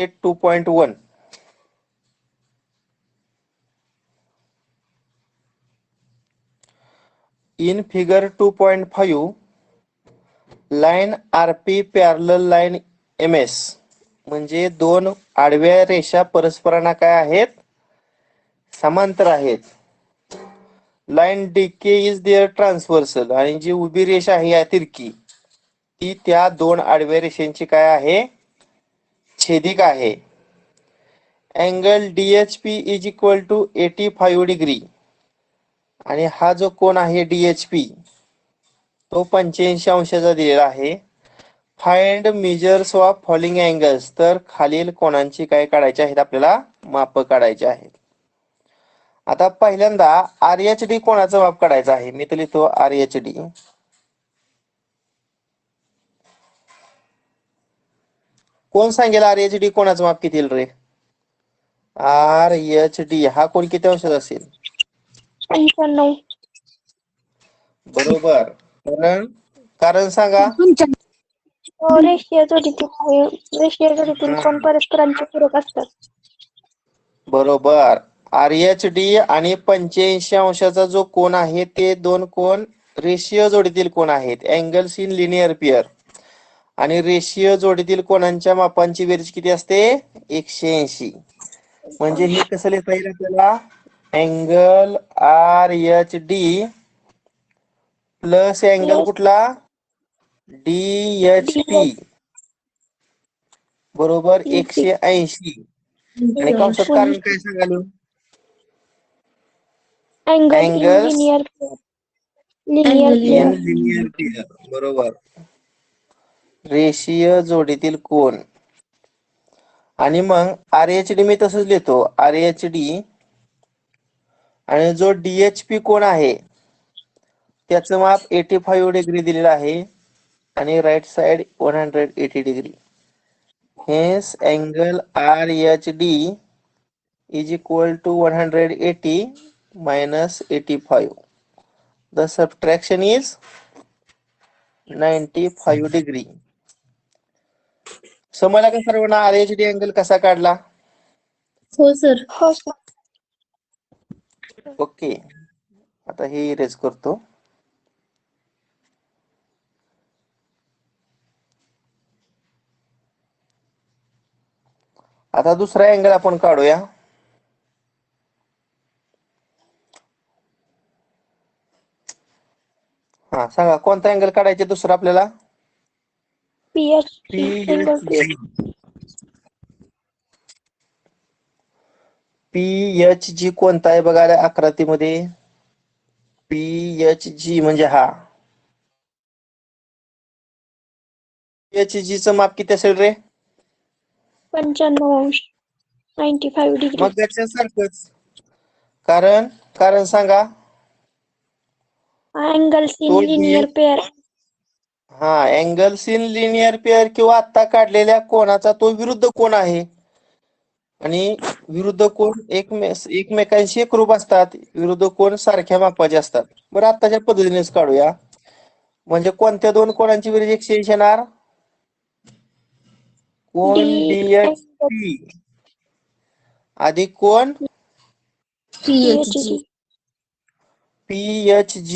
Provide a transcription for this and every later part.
2.1. In figure 2.5, line RP parallel line MS म्हणजे दोन आडव्या रेषा परस्परांना काय आहेत, समांतर आहेत. Line DK is there transversal, आणि जी उभी रेषा आहे या तिरकी, ती त्या दोन आडव्या रेषांची काय आहे, छेदिक आहे. Angle DHP is equal to 85 degree, आणि हा जो कोन आहे DHP तो 85 अंशाचा दिलेला आहे. Find measures of following angles, तर खालील कोनांची काय काढायची आहेत, आपल्याला माप काढायचे आहेत. आता पहिल्यांदा RHD कोणाचं माप काढायचं आहे. मी तर लिहितो RHD. कोण सांगेल RHD कोणाचं माप किती रे? RHD हा कोण किती अंशाचा असेल? 95. बरोबर. कारण सांगा. रेषीय जोडीतील कोण परस्परांचे पूरक असतात. बरोबर. RHD आणि 85 अंशाचा जो कोन आहे ते दोन कोन रेषीय जोडीतील कोन आहेत. Angles in linear pair. आणि रेषीय जोडीतील कोनांच्या मापांची बेरीज किती असते? 180. म्हणजे हे कसं लिहिता येईल आपल्याला? अँगल RHD प्लस अँगल कुठला? DHP बरोबर 180. आणि कंसात कारण काय सांगाल? Angle in linear pair. बरोबर. रेषीय जोडीतील कोन. आणि मग RHD मी तसंच लिहितो. RHD आणि जो DHP कोन आहे त्याचं माप 85 डिग्री दिलेलं आहे, आणि right side 180 degree. Hence angle RHD is equal to 180 minus 85. The subtraction is 95 degree. समजला का सर्वांना RHD अँगल कसा काढला? हो सर. हो सर. ओके. आता हे इरेज करतो. आता दुसरा अँगल आपण काढूया. हा सांगा कोणता अँगल काढायचा दुसरा आपल्याला? PHG कोणता आहे बघा आकृतीमध्ये? PHG म्हणजे हा. PHG चं माप किती असेल रे? 95 अंश. 95 डिग्री. मग त्याच्यासारखंच. कारण सांगा. Angles in linear pair. हा, अँगल्स इन लिनियर पेअर किंवा आता काढलेल्या कोनाचा तो विरुद्ध कोन आहे. आणि विरुद्ध कोन एकमेकांशी एकरूप असतात. विरुद्ध कोन सारख्या मापाचे असतात. बरं आताच्या पद्धतीनेच काढूया. म्हणजे कोणत्या दोन कोनांची बेरीज 180 येणार? कोन DHP अधिक कोन PHG,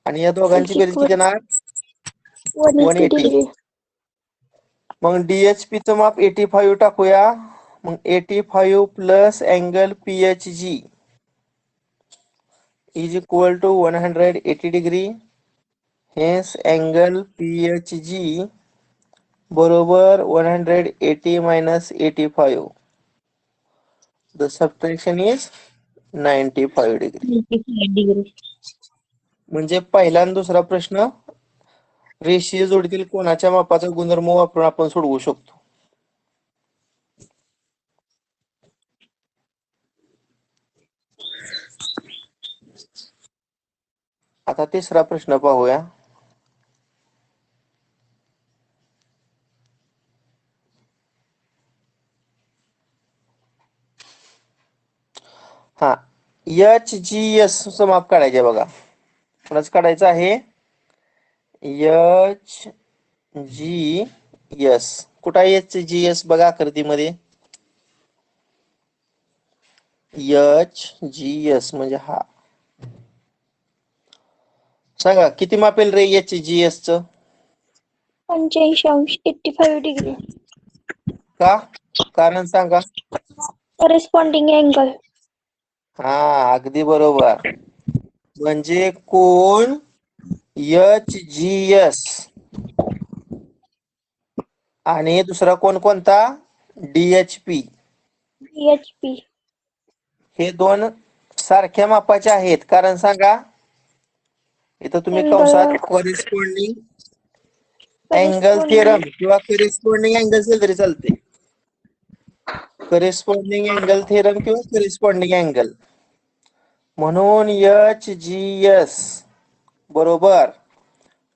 आणि या दोघांची बेरीज किती येणार? 180. मग DHP चं माप 85 टाकूया. मग 85 plus angle PHG is equal to 180 degree. Hence angle PHG बरोबर 180 minus 85. The subtraction is 95 degree. म्हणजे पहिला आणि दुसरा प्रश्न रेषीय जोडीतील कोनाच्या मापाचा गुणधर्म वापरून आपण सोडवू शकतो. आता तिसरा प्रश्न पाहूया. हा, HGS चं माप काढायचे बघा. कोणाच काढायचं आहे? HGS कुठं आहे HGS बघा आकृतीमध्ये. HGS म्हणजे हा. सांगा किती मापेल रे HGS च? 85 85 डिग्री. का? कारण सांगा. Corresponding angle. हा अगदी बरोबर. म्हणजे कोण HGS आणि दुसरा कोण कोणता? DHP. DHP. हे दोन सारख्या मापाचे आहेत. कारण सांगा. इथं तुम्ही कंसात कॉरेस्पॉन्डिंग अँगल थेरम किंवा करेस्पॉन्डिंग अँगल असेल तरी चालते. करेस्पॉन्डिंग अँगल थेरम किंवा करेस्पॉन्डिंग अँगल. म्हणून HGS बरोबर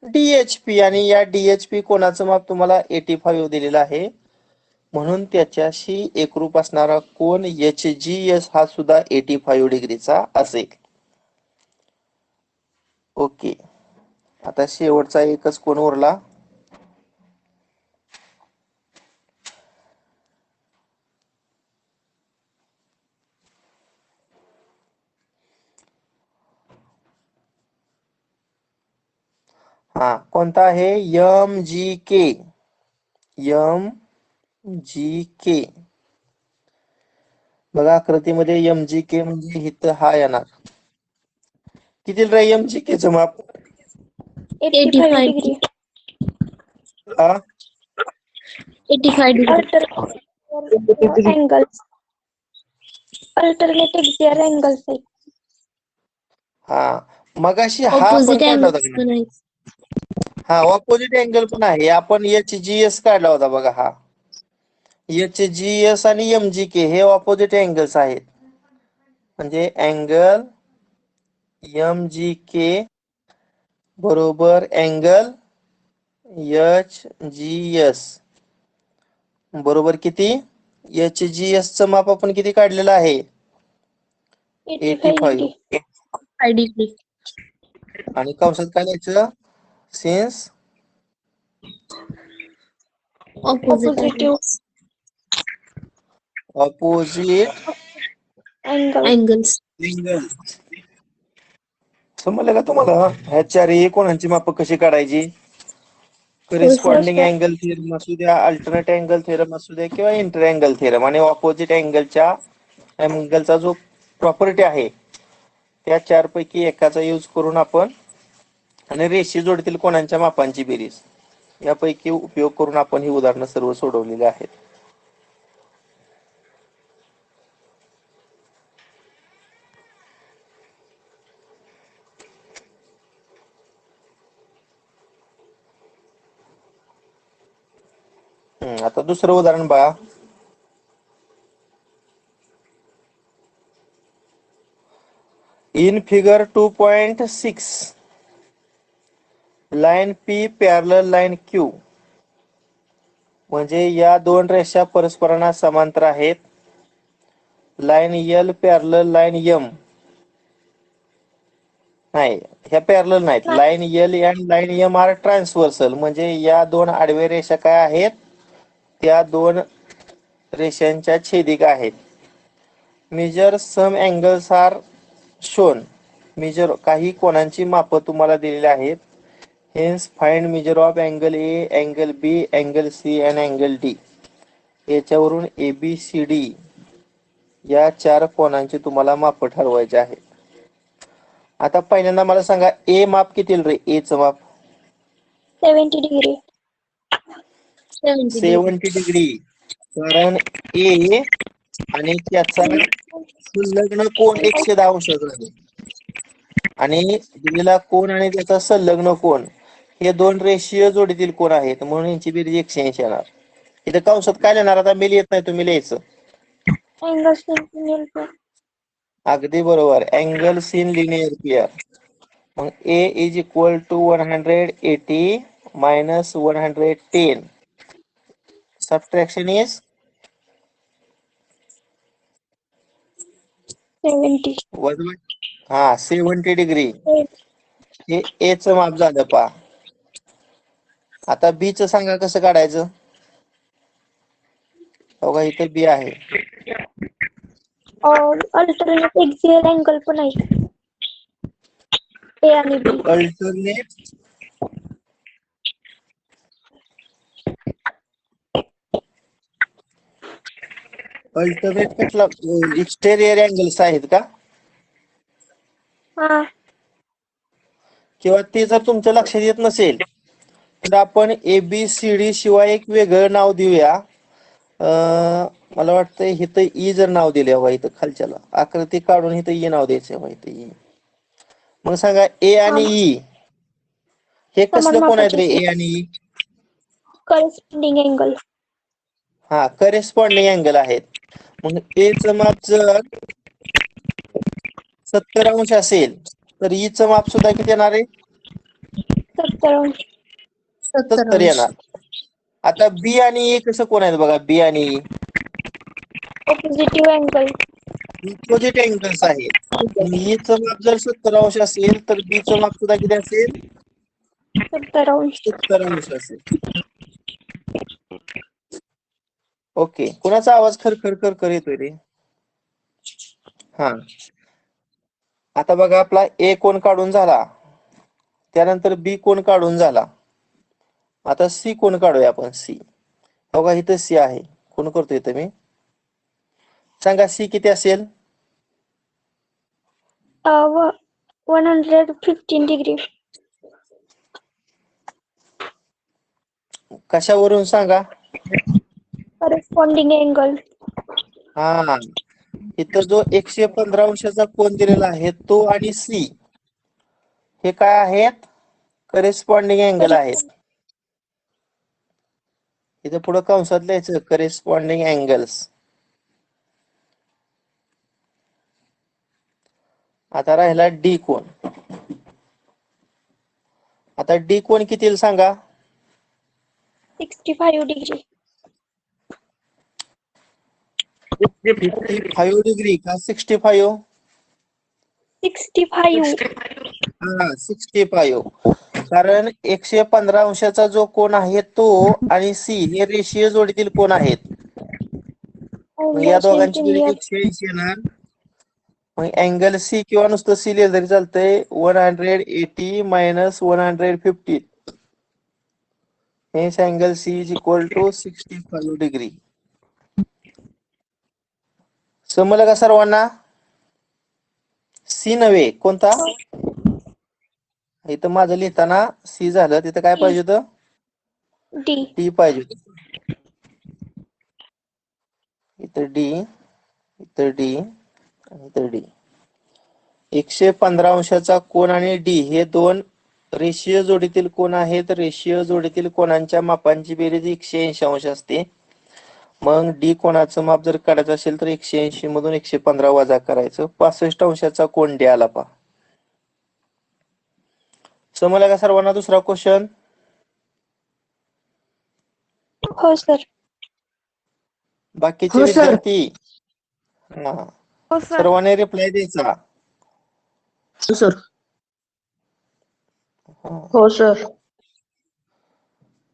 DHP आणि या DHP कोणाचं माप तुम्हाला 85 दिलेलं आहे. म्हणून त्याच्याशी एकरूप असणारा कोन HGS हा सुद्धा 85 डिग्रीचा असेल. ओके. आता शेवटचा एकच कोन उरला. हा कोणता आहे? MGK. MGK बघा आकृतीमध्ये MGK म्हणजे इथं हा येणार. किती रे MGK चं माप? 85 degree. 85 degree. Angle. Alternate exterior angles आहेत. हा मगाशी हा आपण ऑपोजिट काढला होता अँगल्स की पण नाही? आहेत. हा ऑपोजिट अँगल पण आहे. आपण HGS काढला होता बघा. हा HGS आणि MGK हे ऑपोजिट अँगल्स आहेत. म्हणजे अँगल MGK बरोबर अँगल HGS बरोबर किती? HGS चं माप आपण किती काढलेलं आहे? 85 डिग्री. 5 डिग्री. आणि कंसात काय लिहायचं? Since opposite opposite angle. Angles. Angle. समजलं का तुम्हाला? ह्या चारही कोणाची माप कशी काढायची? करेस्पॉन्डिंग अँगल थेरम असू द्या, अल्टरनेट अँगल थेरम असू द्या किंवा इंटर अँगल थेरम आणि ऑपोजिट अँगलचा जो प्रॉपर्टी आहे त्या चारपैकी एकाचा यूज करून आपण आणि रेषीय जोडीतील कोणांच्या मापांची बेरीज यापैकी उपयोग करून आपण ही उदाहरणं सर्व सोडवलेली आहेत. आता दुसरं उदाहरण बघा. In figure 2.6 line P parallel line Q म्हणजे या दोन रेषा परस्परांना समांतर आहेत. Line L parallel line M नाही, ह्या पॅरलल नाहीत. Line L and line M are transversal म्हणजे या दोन आडव्या रेषा काय आहेत? त्या दोन रेषांच्या छेदिका आहेत. Measure some angles are shown. Measure काही कोणांची माप तुम्हाला दिलेली आहेत. Hence find measure of angle A, angle B, angle C and angle D. याच्यावरून ABCD या चार कोणांची तुम्हाला माप ठरवायचे आहे. आता पहिल्यांदा मला सांगा A माप किती रे? A चं माप 70 डिग्री. 70 डिग्री. कारण A आणि त्याचा संलग्न कोन 110 अंशाचा आहे. आणि दिलेला कोन आणि त्याचा संलग्न कोन हे दोन रेषीय जोडीतील कोन आहेत. म्हणून यांची बेरीज 180 येणार. इथं कंसात काय लिहिणार? आता मी लिहित नाही, तुम्ही लिहायचं. Angle linear pair. अगदी बरोबर. Angle seen linear pair. मग A is equal to 180 minus 110. Subtraction is 70. हा 70 डिग्री. हे A चं माप झालं पहा. आता B चं सांगा कसं काढायचं? बघा इथे बी आहे. अल्टरनेट एक्झियल अँगल पण आहे ए आणि बी. अल्टरनेट कसला एक्सटेरियर अँगल्स आहेत का? हा किंवा ते जर तुमच्या लक्षात येत नसेल तर आपण ABCD शिवाय एक वेगळं नाव देऊया. मला वाटतं इथं ई जर नाव दिले हवा इथं खालच्याला आकृती काढून इथं ई नाव द्यायचं हवा इथं ई. मग सांगा ए आणि ई हे समान कसलं कोण आहेत मापाचे रे असतात. ए आणि ई? Corresponding angle. हा करेस्पॉन्डिंग अँगल आहेत. मग ए चं माप जर 70 अंश असेल तर ई चं माप सुद्धा किती येणार आहे? 70 अंश. 70 येणार. आता बी आणि ए कसं कोण आहेत बघा बी आणि ई ऑपोजिटिव्ह अँगल. अपोजिट अँगल्स आहेत. मग ई चं माप जर 70 अंश असेल तर बी चं माप सुद्धा किती असेल? 70 अंश. 70 अंश असेल. ओके कुणाचा आवाज खरखर येतोय रे? हा आता बघा आपला ए कोण काढून झाला, त्यानंतर बी कोण काढून झाला. आता सी कोण काढूया आपण सी. बघा इथं सी आहे. कोण करतोय इथं मी? सांगा सी किती असेल? 115 डिग्री. कशावरून सांगा? Corresponding angle. हा इथं जो 115 अंशाचा कोन दिलेला आहे तो आणि सी हे काय आहेत? करेस्पॉन्डिंग अँगल आहेत. इथं पुढे कंसात लिहायचं करेस्पॉन्डिंग अँगल्स. आता राहिला डी कोन. आता डी कोन किती येईल सांगा? 65 डिग्री. 55 डिग्री का 65? 65. हा 65. कारण 115 अंशाचा जो कोन आहे तो आणि सी हे रेषीय जोडीतील कोन आहेत. मग या दोघांची बेरीज 180 येणार. मग अँगल सी किंवा नुसतं सी लिहिलं तरी चालतंय. 180 मायनस 115 हेच angle C is equal to 65 degree. समजलं का सर्वांना? सी नव्हे कोणता? इथं माझं लिहिताना सी झालं तिथं काय पाहिजे होतं? डी. डी पाहिजे होतं. इथं डी, इथं डी आणि इथं डी. 115 अंशाचा कोन आणि डी हे दोन रेषीय जोडीतील कोन आहेत. रेषीय जोडीतील कोनांच्या मापांची बेरीज 180 अंश असते. मग डी कोणाचं माप जर काढायचं असेल तर 180 मधून 115 वजा करायचं. 65 अंशाचा कोन डी आला पहा. समजलं का सर्वांना? दुसरा क्वेश्चन. हो सर. बाकीचे विद्यार्थी सर्वांनी रिप्लाय द्यायचा. सर. हो सर.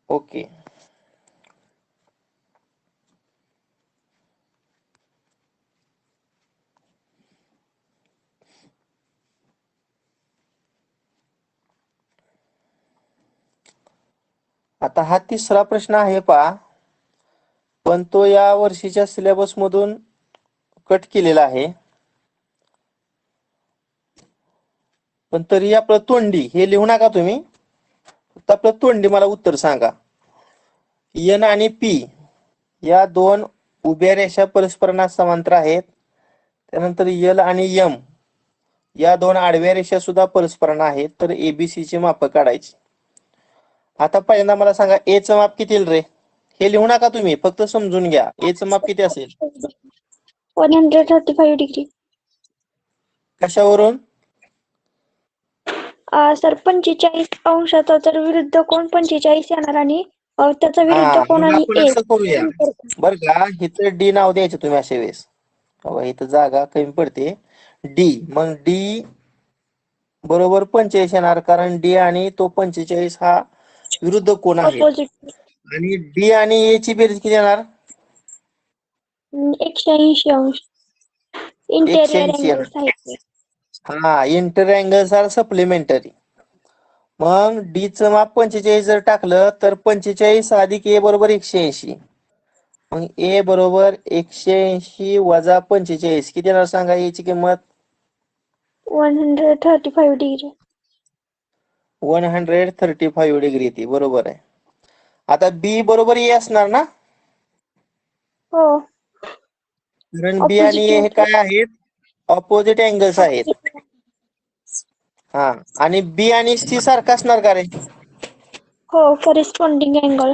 ओके. आता हा तिसरा प्रश्न आहे पहा, पण तो या वर्षीच्या सिलेबस मधून कट केलेला आहे. पण तरी आपलं तोंडी हे लिहू नका तुम्ही. फक्त आपलं तोंडी मला उत्तर सांगा. एन आणि पी या दोन उभ्या रेषा परस्परांना समांतर आहेत. त्यानंतर एल आणि एम या दोन आडव्या रेषा सुद्धा परस्परांना आहेत. तर एबीसी ची माप काढायची. आता पहिल्यांदा मला सांगा ए चं माप किती येईल रे? हे लिहू नका तुम्ही, फक्त समजून घ्या. ए चं माप किती असेल? 135 डिग्री. कशावरून? सर 45 अंशाचा तर विरुद्ध कोण 45 येणार आणि त्याचा विरुद्ध कोण आणि आपण असं करूया बर का. इथं डी नाव द्यायचं तुम्ही अशा वेळेस. इथं जागा कमी पडते. डी मग डी बरोबर 45 येणार, कारण डी आणि तो 45 हा विरुद्ध कोण आहे. ऑपोजिट. आणि डी आणि ए ची बेरीज किती येणार? 180 अंश. इंटेरियर 180 अँगल्स आहेत. हा, इंटर अँगल्स आर सप्लिमेंटरी. मग डी चं माप 45 जर टाकलं तर 45 अधिक ए बरोबर 180. मग ए बरोबर 180 वजा 45 किती येणार सांगा याची किंमत? 135 डिग्री. 135 डिग्री येते, बरोबर आहे. आता बी बरोबर ए असणार ना, हो. कारण बी आणि ए हे काय आहेत? ऑपोजिट अँगल्स आहेत. हा, आणि बी आणि सी सारखं असणार का रे? हो, करेस्पॉन्डिंग अँगल.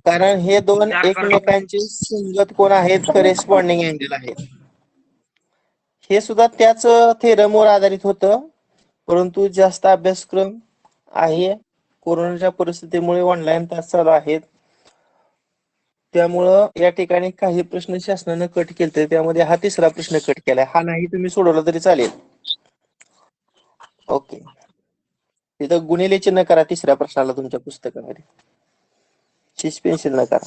कारण हे दोन एकमेकांचे संगत कोण आहेत? करेस्पॉन्डिंग अँगल आहेत. हे सुद्धा त्याच थेरमवर आधारित होतं, परंतु जास्त अभ्यासक्रम आहे. कोरोनाच्या परिस्थितीमुळे ऑनलाईन तास चालू आहेत, त्यामुळं या ठिकाणी काही प्रश्न शासनानं कट केले. त्यामध्ये हा तिसरा प्रश्न कट केलाय. हा नाही तुम्ही सोडवला तरी चालेल. ओके, तिथं गुणिले चिन्ह करा तिसऱ्या प्रश्नाला तुमच्या पुस्तकामध्ये, शिस पेन्सिल न करा.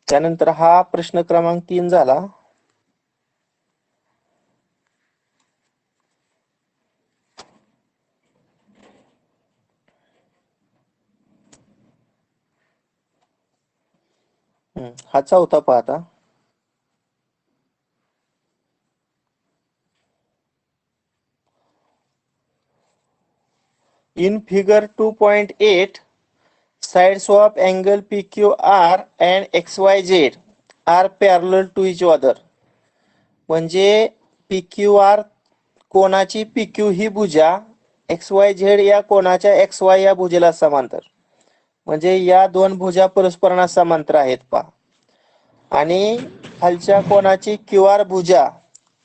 त्यानंतर हा प्रश्न क्रमांक 3 झाला. हा चौथा पाहता. In figure 2.8, sides of angle PQR and XYZ are parallel to each other. म्हणजे PQR कोणाची PQ ही भुजा XYZ या कोणाच्या XY या भुजेला समांतर. म्हणजे या दोन भुजा परस्परांना समांतर आहेत पहा. आणि खालच्या कोणाची QR भुजा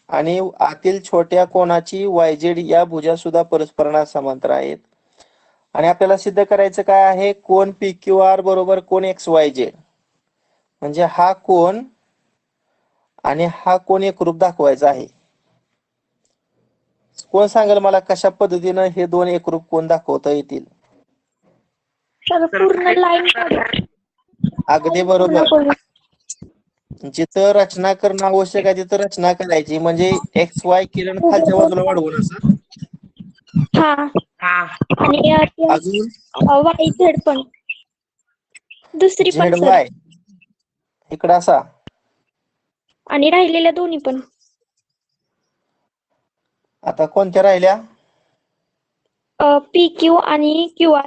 आणि आतील छोट्या कोणाची YZ या भुजा सुद्धा परस्परांना समांतर आहेत. आणि आपल्याला सिद्ध करायचं काय आहे? कोन PQR बरोबर कोन XYZ. म्हणजे हा कोन आणि हा कोन एकरूप दाखवायचा आहे. कोण सांगेल मला कशा पद्धतीनं हे दोन एकरूप कोन दाखवता येतील? तर पूर्ण लाईन अगदी बरोबर. जिथं रचना करणं आवश्यक आहे तिथं रचना करायची. म्हणजे XY किरण खालच्या बाजूला वाढवून असं. हा, आणि अजून YZ पण दुसरी पण सर, ZY इकडं असा. आणि राहिलेल्या दोन्ही पण. आता कोणत्या राहिल्या? PQ आणि QR.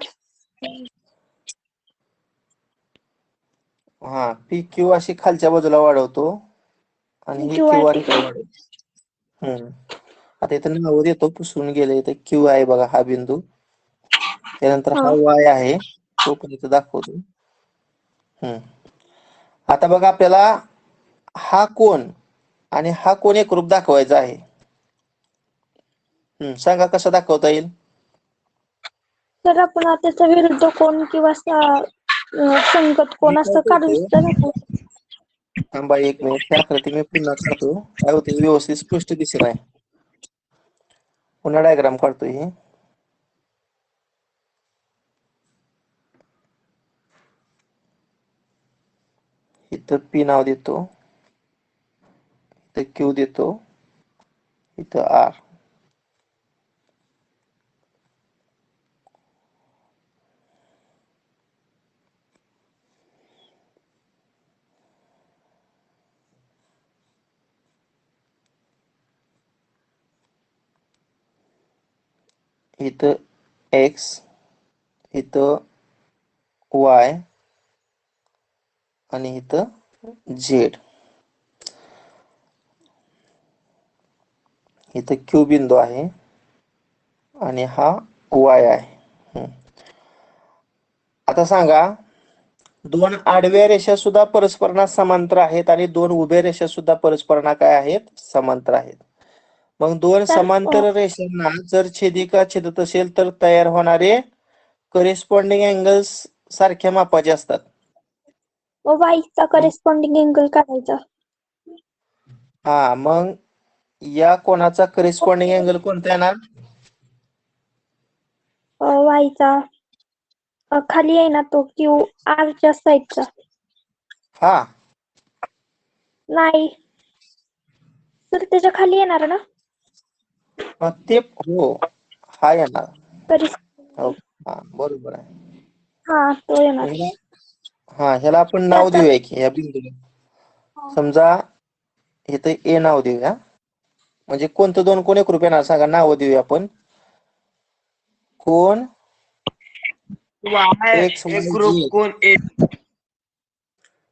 हा, PQ अशी खालच्या बाजूला वाढवतो आणि ही QR. QR इकडे वाढवतो. आता इथं नाव देतो, पुसून गेले. इथं Q आहे बघा हा बिंदू. त्यानंतर हा Y आहे, तो पण इथं दाखवतो. आता बघा आपल्याला हा कोन आणि हा कोन एकरूप दाखवायचा आहे. सांगा कसं दाखवता येईल? तर आपण त्याचा विरुद्ध कोण किंवा संगत कोण असं काढून सुद्धा दाखवू. थांबा एक मिनिट, ही आकृती मी पुन्हा काढतो. काय होते व्यवस्थित स्पष्ट दिसत नाही. पुन्हा डायग्राम काढतोय ही. इथं P नाव देतो, इथं Q देतो, इथं R. इथं X, इथं Y आणि इथं Z. इथं Q बिंदू आहे आणि हा Y आहे. आता सांगा, दोन आडव्या रेषा सुद्धा परस्परांना समांतर आहेत आणि दोन उभ्या रेषा सुद्धा परस्परांना काय आहेत? समांतर आहेत. मग दोन समांतर रेषांना जर छेदिका छेदत असेल तर तयार होणारे करेस्पॉन्डिंग अँगल्स सारख्या मापाचे असतात. वाईचा करेस्पॉन्डिंग अँगल काढायचा. हा, मग या कोणाचा करेस्पॉन्डिंग अँगल कोणता येणार? वायचा खाली आहे ना तो क्यू आरच्या साईडचा. हा नाही सर त्याच्या खाली येणार ना ते हो हा येणार. तरी. हो हा बरोबर आहे. हा तो येणार. ह्याला आपण नाव त्याचा देऊया की या बिंदूला समजा इथे ए नाव देऊया. म्हणजे कोणतं दोन कोण एकरूप येणार सांगा, नाव देऊया आपण. कोण एक्स वाय ग्रुप झेड कोण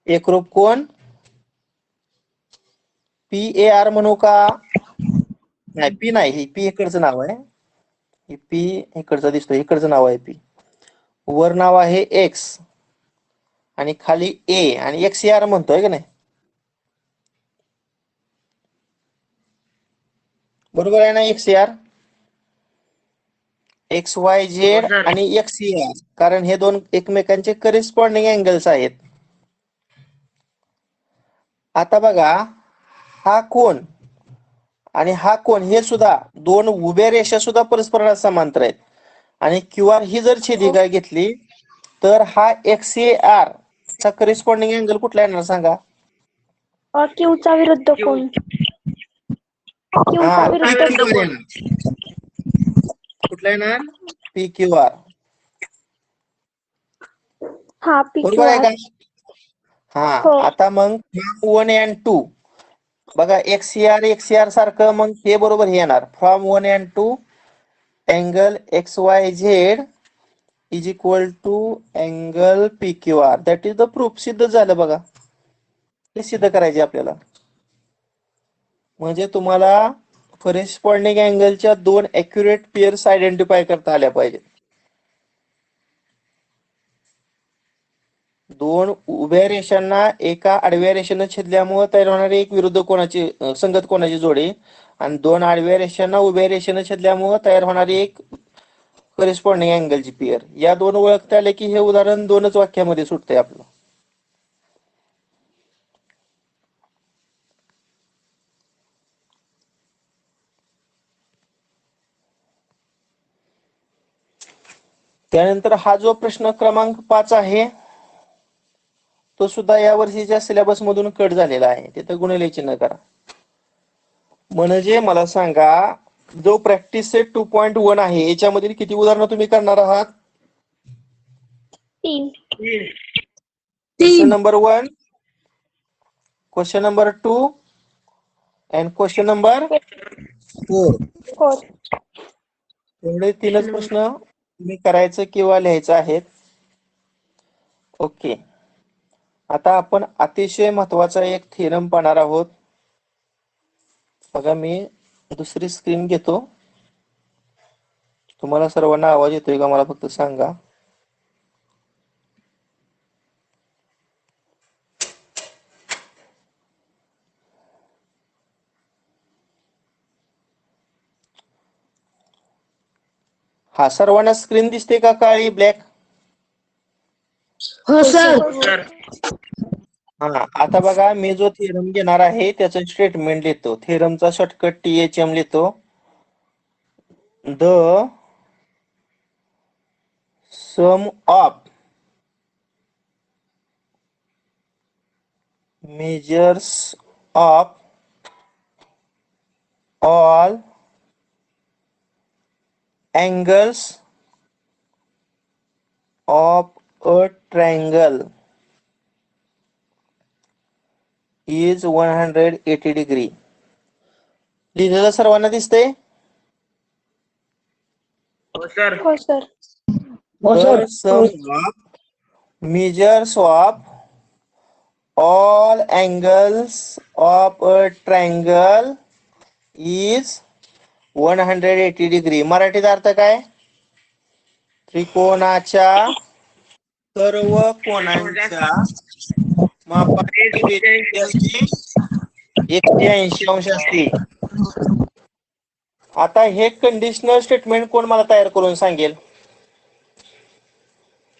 एकरूप कोण पी ए आर म्हणू का? नाही पी नाही, ही पी इकडचं नाव आहे. ही पी इकडचं दिसतोय, इकडचं नाव आहे पी. वर नाव आहे एक्स आणि खाली ए आणि एक्स आर म्हणतोय का नाही. बरोबर आहे ना. X R X Y Z sir. आणि एक्स आर, कारण हे दोन एकमेकांचे करिस्पॉन्डिंग अँगल्स आहेत. आता बघा हा कोण आणि हा कोण हे सुद्धा दोन उभ्या रेषा सुद्धा परस्परांना समांतर आहेत. आणि क्यू आर ही जर छेदिका घेतली तर हा एक्स आर चा करिस्पॉन्डिंग अँगल कुठला येणार सांगा. क्यूचा विरुद्ध कोण. क्यूचा हा विरुद्ध PQR येणार. कुठला येणार पी क्यू आर. हा पी क्यू बरोबर आहे आर. का. हा हो. आता मग 1 and 2 बघा एक्स आर सारखं मग हे बरोबर हे येणार. From 1 and 2 angle X Y Z is equal to angle P Q R. That is the proof. सिद्ध झालं बघा. हे सिद्ध करायचे आपल्याला. म्हणजे तुम्हाला करेस्पॉन्डिंग अँगलच्या दोन ॲक्युरेट पेअर्स आयडेंटिफाय करता आल्या पाहिजेत. दोन उभ्या रेषांना एका आडव्या रेषेनं छेदल्यामुळे तयार होणारी एक विरुद्ध कोणाची संगत कोणाची जोडी आणि दोन आडव्या रेषांना उभ्या रेषेनं छेदल्यामुळे तयार होणारी एक करेस्पॉन्डिंग अँगलची पेअर. या दोन ओळखता आले की हे उदाहरण दोनच वाक्यामध्ये सुटतंय आपलं. त्यानंतर हा जो प्रश्न क्रमांक 5 आहे तो सुद्धा या वर्षीच्या सिलेबस मधून कट झालेला आहे. तिथं गुणिले चिन्ह करा. म्हणजे मला सांगा जो प्रॅक्टिस सेट 2.1 आहे याच्यामधील किती उदाहरणं तुम्ही करणार आहात. 3. Question number 1, question number 2 and question number 4. 4. एवढे 3च प्रश्न तुम्ही करायचं किंवा लिहायचं आहेत. ओके. आता आपण अतिशय महत्वाचा एक थेरम पाहणार आहोत. बघा मी दुसरी स्क्रीन घेतो. तुम्हाला सर्वांना आवाज येतोय का मला फक्त सांगा. हा सर्वांना स्क्रीन दिसते का काळी ब्लॅक. हो सर. सर. हा आता बघा मी जो थेरम घेणार आहे त्याचं स्टेटमेंट लिहितो. थेरमचा शॉर्टकट THM लिहितो. The sum of measures of all angles of a triangle is 180 degree. लिहिलेलं सर्वांना दिसतंय. हो सर. हो सर. हो The sir. sum of measures of all angles of a triangle is 180 degree. मराठीत अर्थ काय. त्रिकोणाच्या सर्व कोणांच्या मापाची बेरीज 180 अंश असते. आता हे कंडिशनल स्टेटमेंट कोण मला तयार करून सांगेल.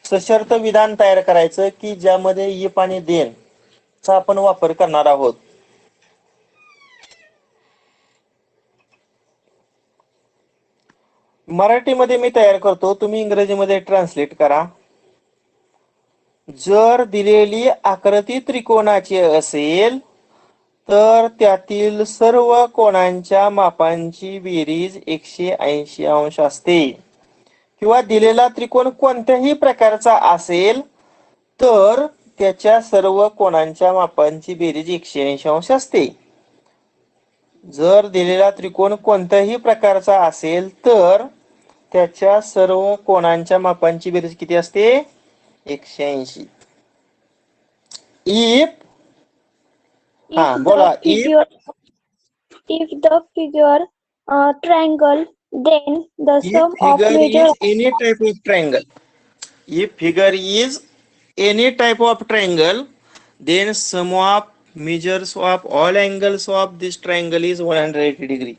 सशर्त विधान तयार करायचं की ज्यामध्ये इफ आणि देन चा आपण वापर करणार आहोत. मराठीमध्ये मी तयार करतो, तुम्ही इंग्रजीमध्ये ट्रान्सलेट करा. जर दिलेली आकृती त्रिकोणाची असेल तर त्यातील सर्व कोणांच्या मापांची बेरीज 180 अंश असते. किंवा दिलेला त्रिकोण कोणत्याही प्रकारचा असेल तर त्याच्या सर्व कोणांच्या मापांची बेरीज 180 अंश असते. जर दिलेला त्रिकोण कोणत्याही प्रकारचा असेल तर त्याच्या सर्व कोणांच्या मापांची बेरीज किती असते? 180. इफ हा बोला. If the figure triangle, then the If sum of figure measure is any type of triangle, if figure is any type of triangle, then sum of measures of all angles of this triangle is 180 degree.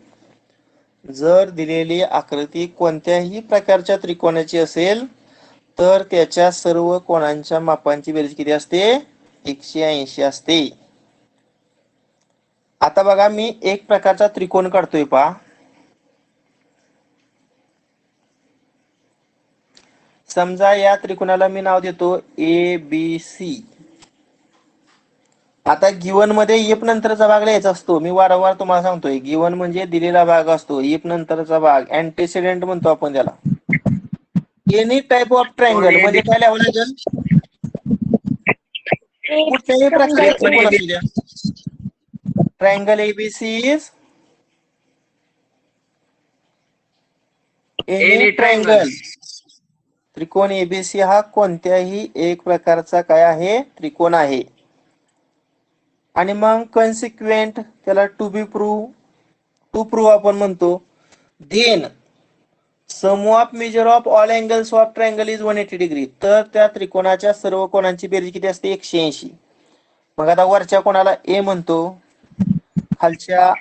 जर दिलेली आकृती कोणत्याही प्रकारच्या त्रिकोणाची असेल तर त्याच्या सर्व कोणांच्या मापांची बेरीज किती असते? 180 असते. आता बघा, मी एक प्रकारचा त्रिकोण काढतोय पहा. समजा या त्रिकोणाला मी नाव देतो ABC. आता गिवन मध्ये इफ नंतरचा भाग लिहायचा असतो. मी वारंवार तुम्हाला सांगतोय, गिवन म्हणजे दिलेला भाग असतो, इफ नंतरचा भाग अँटीसिडेंट म्हणतो आपण त्याला. एनी टाइप ऑफ ट्रायंगल म्हणजे काय लिहावं लागेल? कुठल्याही प्रकारचे त्रिकोण असू द्या. Triangle ABC is any triangle. त्रिकोण ABC हा कोणत्याही एक प्रकारचा काय आहे? त्रिकोण आहे. आणि मग कन्सिक्वेंट त्याला टू प्रूव्ह आपण म्हणतो. Then sum of measure of all angles of triangle is 180 degree. तर त्या त्रिकोणाच्या सर्व कोणांची बेरीज किती असते? 180. मग आता वरच्या कोणाला A म्हणतो, खालच्या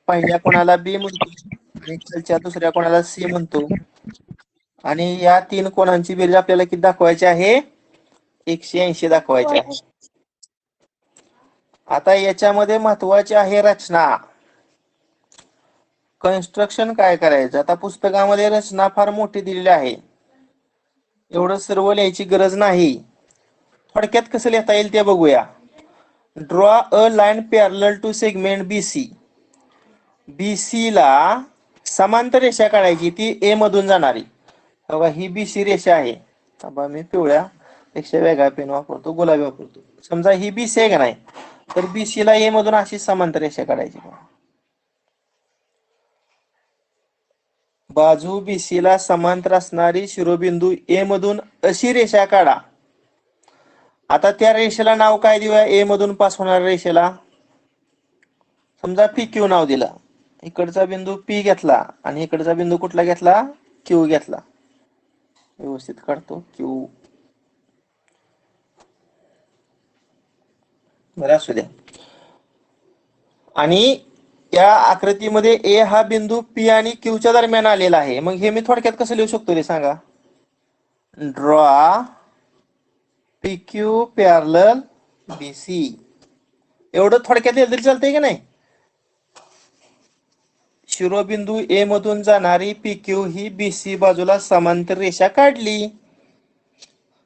पहिल्या कोणाला B म्हणतो आणि खालच्या दुसऱ्या कोणाला C म्हणतो. आणि या तीन कोणांची बेरीज आपल्याला किती दाखवायची आहे? 180 दाखवायची आहे. आता याच्यामध्ये महत्वाची आहे रचना. कन्स्ट्रक्शन काय करायचं? आता पुस्तकामध्ये रचना फार मोठी दिलेली आहे, एवढं सर्व लिहायची गरज नाही. थोडक्यात कसं लिहिता येईल ते बघूया. Draw a line parallel to segment BC. BC ला समांतर रेषा काढायची, ती A मधून जाणारी. बघा ही BC रेषा आहे. आता मी पिवळ्या पेक्षा वेगळा पेन वापरतो, गुलाबी वापरतो. समजा ही BC आहे का नाही, तर BC ला A मधून अशी समांतर रेषा काढायची. बाजू BC ला समांतर असणारी शिरोबिंदू A मधून अशी रेषा काढा. आता त्या रेषेला नाव काय देऊया? A मधून पास होणाऱ्या रेषेला समजा PQ नाव दिलं. इकडचा बिंदू P घेतला आणि इकडचा बिंदू कुठला घेतला? Q घेतला. व्यवस्थित काढतो Q. बरं असू द्या. आणि या आकृतीमध्ये A हा बिंदू P आणि Q च्या दरम्यान आलेला आहे. मग हे मी थोडक्यात कसं लिहू शकतो रे सांगा? Draw PQ parallel BC. एवढं थोडक्यात लिहिलं तरी चालतंय की नाही? शिरोबिंदू A मधून जाणारी PQ ही BC बाजूला समांतर रेषा काढली.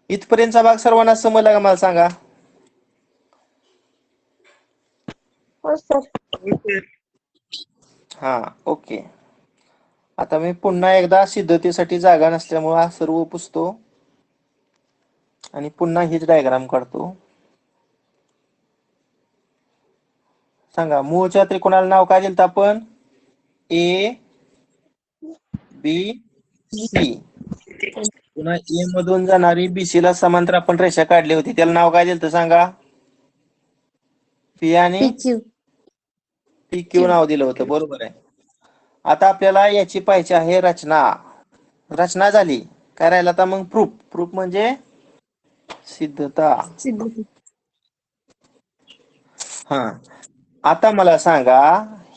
इथपर्यंतचा भाग सर्वांना समजला का मला सांगा? हो सर. हा ओके. आता मी पुन्हा एकदा सिद्धतेसाठी जागा नसल्यामुळे हा सर्व पुसतो आणि पुन्हा हीच डायग्राम काढतो. सांगा, मूळच्या त्रिकोणाला नाव काय दिलं आपण? A B C. पुन्हा A मधून जाणारी BC ला समांतर आपण रेषा काढली होती, त्याला नाव काय दिलं सांगा? P आणि PQ नाव दिलं होतं, बरोबर आहे. आता आपल्याला याची पाहिजे आहे रचना. रचना झाली, काय राहिलं आता मग? प्रूफ म्हणजे सिद्धता. हा, आता मला सांगा,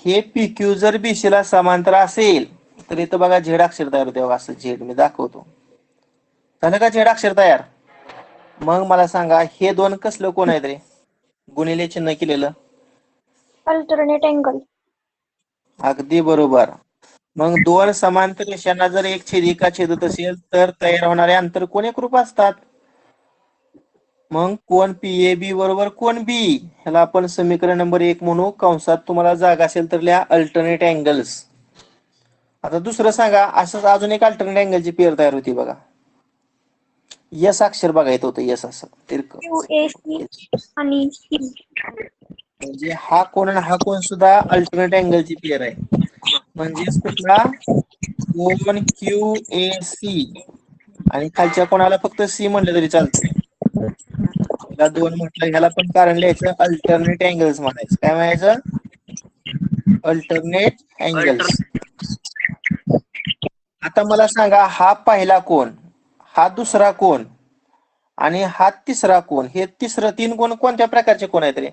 हे PQ जर BC ला समांतर असेल तर इथं बघा झेड अक्षर तयार होते. बघा असं झेड मी दाखवतो. झालं का झेड अक्षर तयार? मग मला सांगा, हे दोन कसलं कोण आहेत रे? गुणिले चिन्ह केलेलं. Alternate angle. अगदी बरोबर. मग दोन समांतर रेषांना जर एक छेदिका छेदत असेल तर तयार होणारे अंतर कोण एकरूप असतात. मग कोण पीएबी बरोबर कोण बी, ह्याला आपण समीकरण नंबर 1 म्हणू. कंसात तुम्हाला जागा असेल तर लिहा अल्टरनेट अँगल्स. आता दुसरं सांगा, असंच अजून एक अल्टरनेट अँगलची पेअर तयार होती बघा. यस अक्षर बघायचं होतं, यस असं तिरकं. QAC आणि C. म्हणजे हा कोण आणि हा कोण सुद्धा अल्टरनेट अँगलची पेअर आहे. म्हणजेच कुठला कोण QAC आणि खालच्या कोणाला फक्त सी म्हणलं तरी चालतंय. ह्याला दोन म्हटलं, ह्याला पण कारण लिहायचं अल्टरनेट अँगल्स म्हणायचं. काय म्हणायचं? Alternate angles. आता मला सांगा, हा पहिला कोण, हा दुसरा कोण आणि हा तिसरा कोण, हे तिसरं तीन कोण कोणत्या प्रकारचे कोण आहेत रे?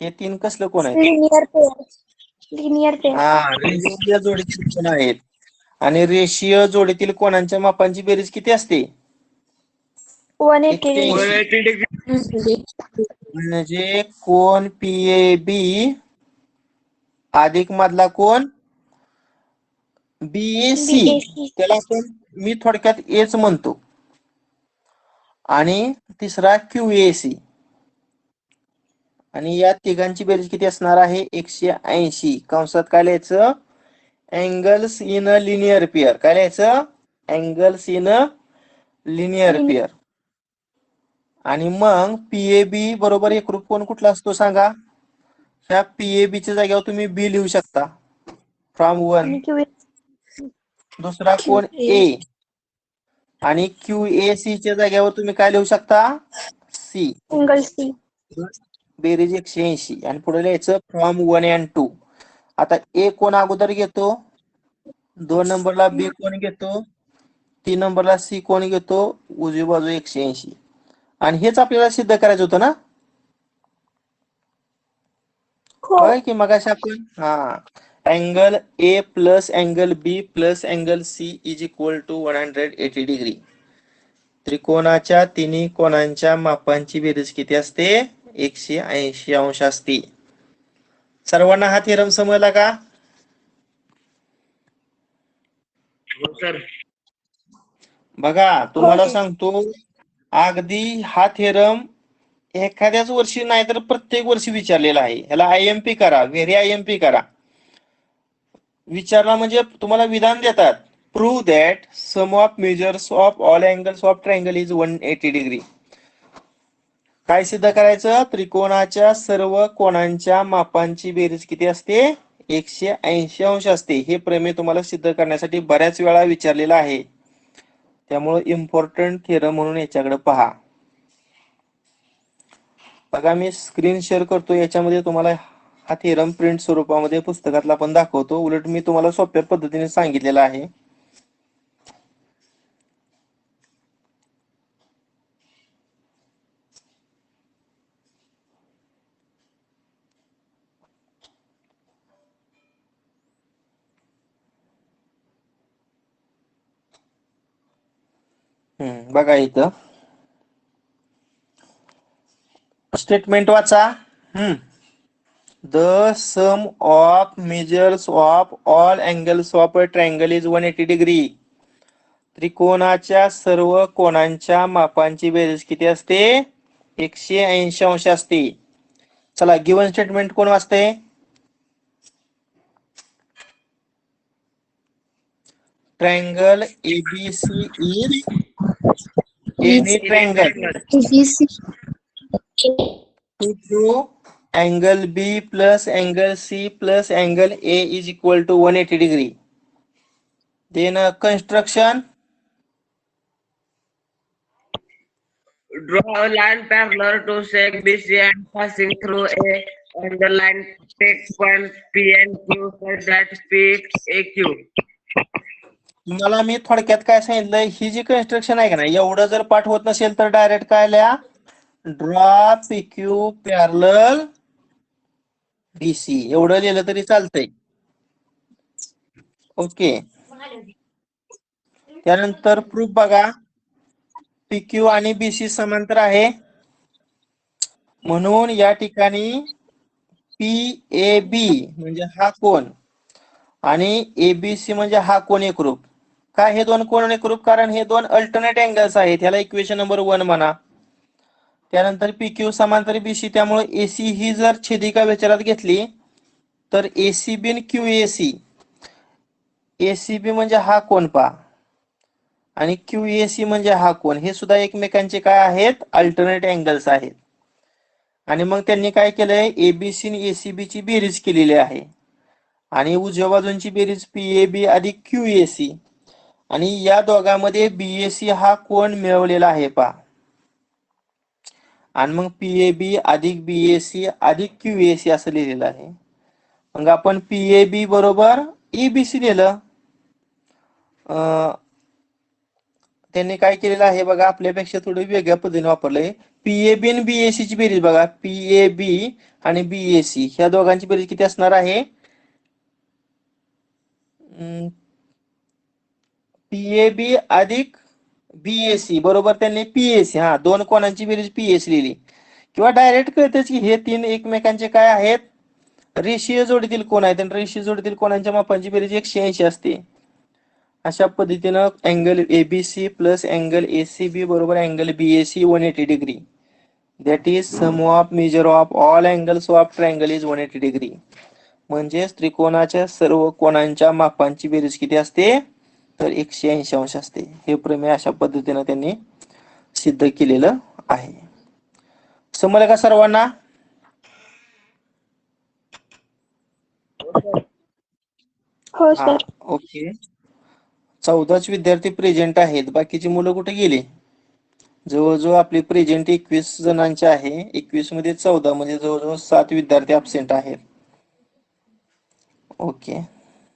हे तीन कसलं कोण आहेत? Linear pair. Linear pair. हा, रेषीय जोडीतील कोण आहेत. आणि रेषीय जोडीतील कोणांच्या मापांची बेरीज किती असते? 180 180. म्हणजे कोण पीएबी अधिक मधला कोण बीएसी, BAC. त्याला आपण मी थोडक्यात एच म्हणतो. आणि तिसरा क्यूएसी. आणि या तिघांची बेरीज किती असणार आहे? 180. कंसात काय लिहायचं? Angles in a linear pair. काय लिहायचं? Angles in a linear pair. आणि मग पीएबी बरोबर एकरूप कोण कुठला असतो सांगा? ह्या पीएबी च्या जागेवर तुम्ही बी लिहू शकता, फ्रॉम 1. आणि QA. दुसरा कोण ए. आणि क्यूएसी च्या जागेवर तुम्ही काय लिहू शकता? सी. Single C. बेरीज 180 आणि पुढे लिहायचं फ्रॉम 1 and 2. आता ए कोण अगोदर घेतो, 2 नंबरला बी कोण घेतो, 3 नंबरला सी कोण घेतो, उजवी बाजू 180. आणि हेच आपल्याला सिद्ध करायचं होतं ना? हो. होय की मगाशी आपण angle A plus angle B plus angle C is equal to 180 degree. त्रिकोणाच्या तिन्ही कोणांच्या मापांची बेरीज किती असते? 180 अंश असते. सर्वांना हा थेरम समजला का? हो सर. बघा तुम्हाला हो. सांगतो, अगदी हा थेरम एखाद्याच वर्षी नाही तर प्रत्येक वर्षी विचारलेला आहे. ह्याला आयएमपी करा, व्हेरी आयएमपी करा. विचारला म्हणजे तुम्हाला विधान देतात, prove that sum of measures of all angles of triangle is 180 degree. काय सिद्ध करायचं? त्रिकोणाच्या सर्व कोणांच्या मापांची बेरीज किती असते? 180 अंश असते. हे प्रमेय तुम्हाला सिद्ध करण्यासाठी बऱ्याच वेळा विचारलेलं आहे. त्यामुळे इम्पॉर्टंट थेरम म्हणून याच्याकडे पहा. बघा मी स्क्रीन शेअर करतो, याच्यामध्ये तुम्हाला हा थेरम प्रिंट स्वरूपामध्ये पुस्तकातला पण दाखवतो. उलट मी तुम्हाला सोप्या पद्धतीने सांगितलेला आहे. बघा इथं स्टेटमेंट वाचा. The sum of measures of all angles of a triangle is 180 degree. त्रिकोणाच्या सर्व कोणांच्या मापांची बेरीज किती असते? 180 अंश असते. चला गिवन स्टेटमेंट कोण वाचते? Triangle ABC is any triangle to angle B plus angle C plus angle A is equal to 180 degree. Then construction. Draw a line parallel to sec BC and passing through A, and the line take point P and Q such that P AQ. तुम्हाला मी थोडक्यात काय सांगितलं, ही जी construction आहे का नाही, एवढं जर पाठ होत नसेल तर डायरेक्ट काय लिहा, ड्रॉ PQ पॅरलल BC एवढं लिहिलं तरी चालतंय. ओके. त्यानंतर प्रूफ बघा, PQ आणि BC समांतर आहे म्हणून या ठिकाणी PAB म्हणजे हा कोण आणि एबीसी म्हणजे हा कोण एकरूप. काय हे दोन कोण एकरूप? कारण हे दोन अल्टरनेट अँगल्स आहेत. ह्याला इक्वेशन नंबर 1 म्हणा. त्यानंतर PQ समांतर BC, त्यामुळे AC ही जर छेदिका विचारात घेतली तर ACB आणि QAC, ACB म्हणजे हा कोण पहा आणि QAC म्हणजे हा कोण, हे सुद्धा एकमेकांचे काय आहेत? अल्टरनेट अँगल्स आहेत. आणि मग त्यांनी काय केलंय? एबीसी आणि ACB ची बेरीज केलेली आहे आणि उजव्या बाजूंची बेरीज PAB अधिक QAC, आणि या दोघांमध्ये BAC हा कोण मिळवलेला आहे पहा. आणि मग PAB अधिक BAC अधिक QAC असं लिहिलेलं आहे. मग आपण PAB बरोबर EBC लिहिलं. त्यांनी काय केलेलं आहे बघा, आपल्यापेक्षा थोडी वेगळ्या पद्धतीने वापरलंय. PAB आणि BAC ची बेरीज बघा, PAB आणि BAC ह्या दोघांची बेरीज किती असणार आहे? PAB अधिक BAC बरोबर त्यांनी PAC, हा दोन कोणांची बेरीज PAC लिहिली. किंवा डायरेक्ट कळतेच की हे तीन एकमेकांचे काय आहेत? रेषीय जोडीतील कोण आहेत, आणि रेषीय जोडीतील कोणांच्या मापांची बेरीज 180 असते. अशा पद्धतीनं angle ABC plus angle ACB बरोबर angle BAC 180 degree. That is sum of measure of all angles of triangle is 180 degree. म्हणजेच त्रिकोणाच्या सर्व कोणांच्या मापांची बेरीज किती असते? तर 180 अंश असते. हे प्रमेय अशा पद्धतीने त्यांनी सिद्ध केलेलं आहे. समजलं का सर्वांना? हो हा, सर. ओके. 14च विद्यार्थी प्रेझेंट आहेत. बाकीची मुलं कुठे गेली? जवळजवळ आपली प्रेझेंट 21 जणांची आहे. 21 मध्ये 14 म्हणजे जवळजवळ 7 विद्यार्थी अब्सेंट आहेत. ओके.